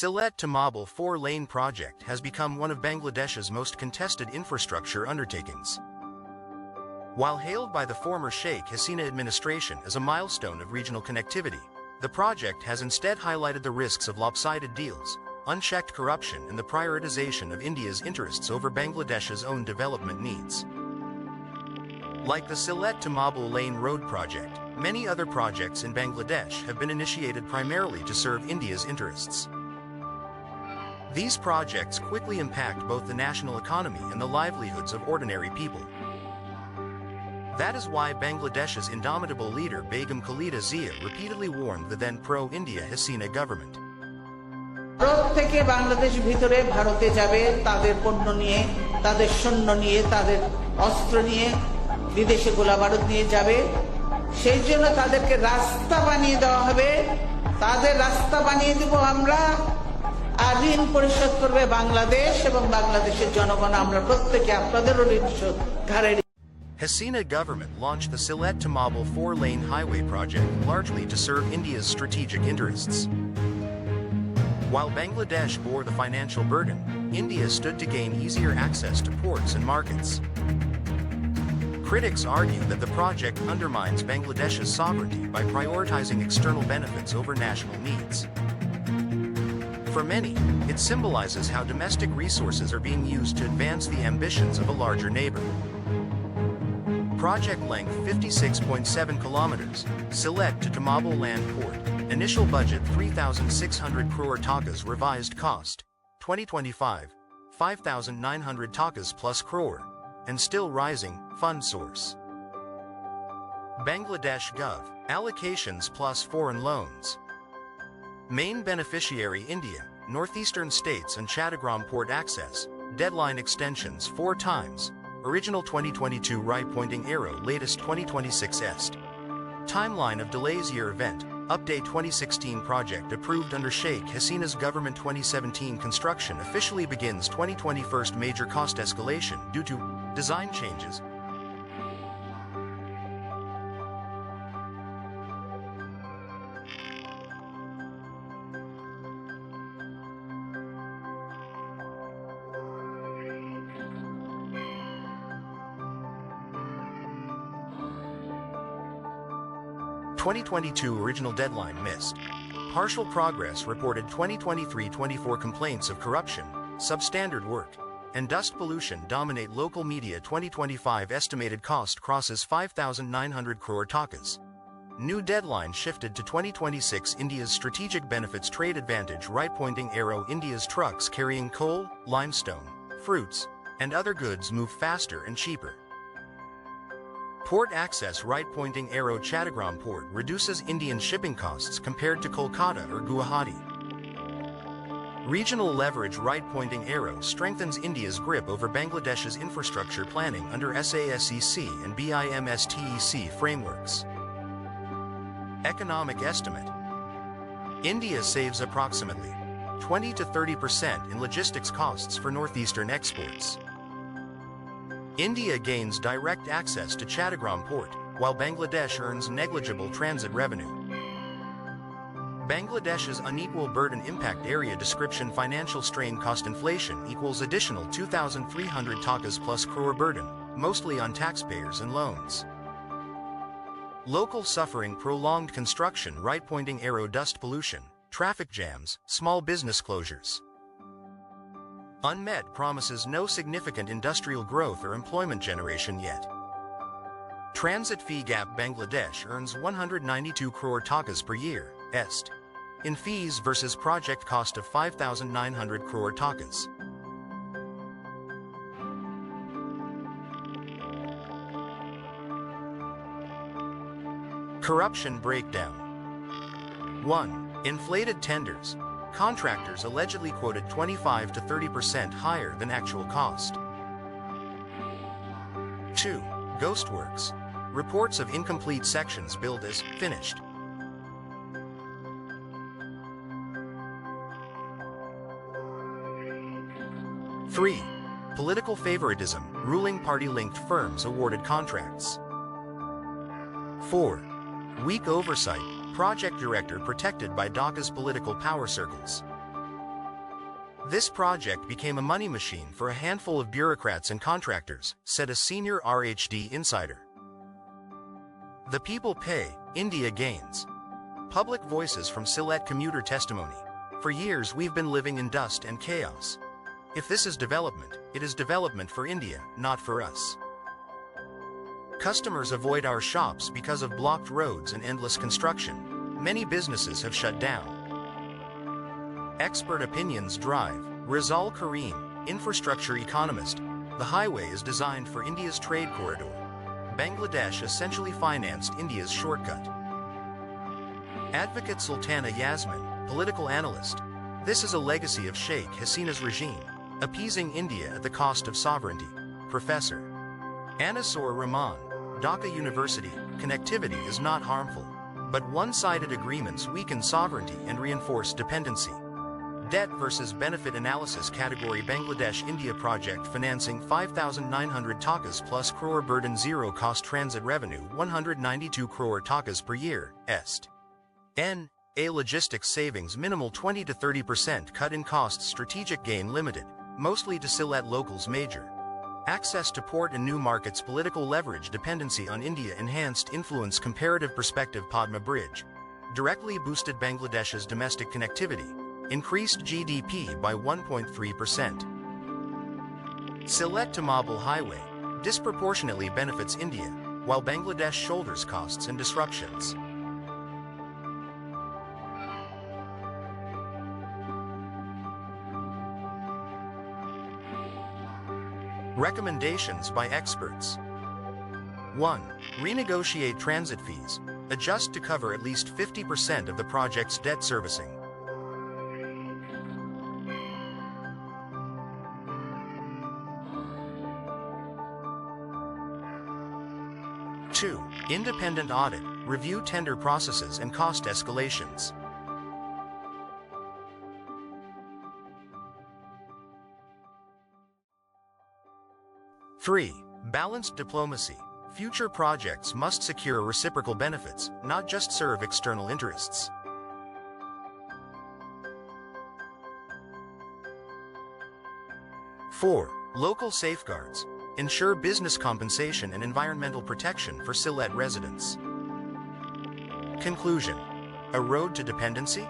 Sylhet-Tamabil four-lane project has become one of Bangladesh's most contested infrastructure undertakings. While hailed by the former Sheikh Hasina administration as a milestone of regional connectivity, the project has instead highlighted the risks of lopsided deals, unchecked corruption and the prioritization of India's interests over Bangladesh's own development needs. Like the Sylhet-Tamabil Lane Road project, many other projects in Bangladesh have been initiated primarily to serve India's interests. These projects quickly impact both the national economy and the livelihoods of ordinary people. That is why Bangladesh's indomitable leader Begum Khalida Zia repeatedly warned the then pro-India Hasina government. Bharat থেকে বাংলাদেশ ভিতরে ভারতে যাবে তাদের পণ্য নিয়ে, তাদের সৈন্য নিয়ে, তাদের অস্ত্র নিয়ে, বিদেশে গোলাবারুদ নিয়ে যাবে। সেই জন্য তাদেরকে রাস্তা বানিয়ে দেওয়া হবে, তাদের রাস্তা বানিয়ে দেব আমরা, আর ঋণ পরিশোধ করবে বাংলাদেশ এবং বাংলাদেশের জনগণ। আমরা প্রত্যেকে আপনাদেরও ঋণ শোধ ঘাড়ে। Hasina government launched the Sylhet-Tamabil four-lane highway project largely to serve India's strategic interests. While Bangladesh bore the financial burden, India stood to gain easier access to ports and markets. Critics argue that the project undermines Bangladesh's sovereignty by prioritizing external benefits over national needs. For many, it symbolizes how domestic resources are being used to advance the ambitions of a larger neighbor. Project length 56.7 kilometers, Sylhet to Tamabil Land Port, initial budget 3,600 crore takas, revised cost, 2025, 5,900 takas plus crore, and still rising, fund source. Bangladesh Gov, allocations plus foreign loans. Main beneficiary India, northeastern states and Chattogram port access, deadline extensions 4 times, original 2022 right pointing arrow, latest 2026 est. Timeline of delays year event, update 2016 project approved under Sheikh Hasina's government 2017 construction officially begins 2021 major cost escalation due to design changes. (2022) original deadline missed. Partial progress reported 2023-24 complaints of corruption, substandard work, and dust pollution dominate local media. 2025 estimated cost crosses 5,900 crore takas. New deadline shifted to 2026. India's strategic benefits trade advantage right pointing arrow. India's trucks carrying coal, limestone, fruits, and other goods move faster and cheaper. Port access right pointing arrow. Chattogram port reduces Indian shipping costs compared to Kolkata or Guwahati. Regional leverage right pointing arrow strengthens India's grip over Bangladesh's infrastructure planning under SASEC and BIMSTEC frameworks. Economic estimate: India saves approximately 20 to 30% in logistics costs for northeastern exports. India gains direct access to Chattogram port, while Bangladesh earns negligible transit revenue. Bangladesh's unequal burden impact area description: financial strain cost inflation equals additional 2,300 takas plus crore burden, mostly on taxpayers and loans. Local suffering: prolonged construction right pointing arrow, dust pollution, traffic jams, small business closures. Unmet promises: no significant industrial growth or employment generation yet. Transit fee gap: Bangladesh earns 192 crore takas per year, est. In fees versus project cost of 5,900 crore takas. Corruption breakdown. 1. Inflated tenders. Contractors allegedly quoted 25 to 30% higher than actual cost. 2. Ghost works. Reports of incomplete sections billed as finished. 3. Political favoritism. Ruling party-linked firms awarded contracts. 4. Weak oversight. Project director protected by Dhaka's political power circles. This project became a money machine for a handful of bureaucrats and contractors, said a senior RHD insider. The people pay, India gains. Public voices from Sylhet commuter testimony. For years we've been living in dust and chaos. If this is development, it is development for India, not for us. Customers avoid our shops because of blocked roads and endless construction. Many businesses have shut down. Expert opinions drive. Rizal Karim, infrastructure economist. The highway is designed for India's trade corridor. Bangladesh essentially financed India's shortcut. Advocate Sultana Yasmin, political analyst. This is a legacy of Sheikh Hasina's regime, appeasing India at the cost of sovereignty. Professor Anasur Rahman, Dhaka University. Connectivity is not harmful, but one-sided agreements weaken sovereignty and reinforce dependency. Debt versus benefit analysis category. Bangladesh-India project financing 5,900 takas plus crore burden, zero cost transit revenue 192 crore takas per year, est. A logistics savings minimal 20 to 30% cut in costs, strategic gain limited, mostly to Sylhet locals major. Access to port and new markets, political leverage, dependency on India, enhanced influence, comparative perspective. Padma Bridge directly boosted Bangladesh's domestic connectivity, increased GDP by 1.3%. Sylhet-Tamabil highway disproportionately benefits India, while Bangladesh shoulders costs and disruptions. Recommendations by experts. 1. Renegotiate transit fees. Adjust to cover at least 50% of the project's debt servicing. 2. Independent audit. Review tender processes and cost escalations. 3. Balanced diplomacy. Future projects must secure reciprocal benefits, not just serve external interests. 4. Local safeguards. Ensure business compensation and environmental protection for Sylhet residents. Conclusion. A road to dependency?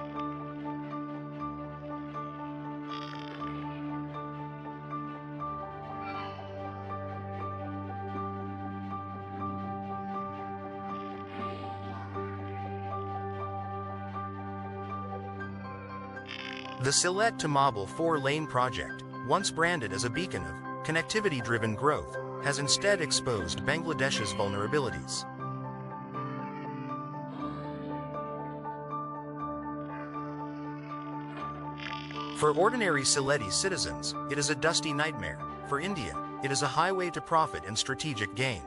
The Sylhet-Tamabil 4-lane project, once branded as a beacon of connectivity-driven growth, has instead exposed Bangladesh's vulnerabilities. For ordinary Sylheti citizens, it is a dusty nightmare. For India, it is a highway to profit and strategic gain.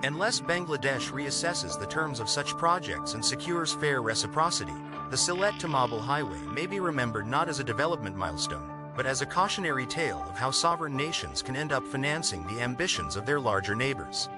Unless Bangladesh reassesses the terms of such projects and secures fair reciprocity, the Sylhet-Tamabil highway may be remembered not as a development milestone, but as a cautionary tale of how sovereign nations can end up financing the ambitions of their larger neighbors.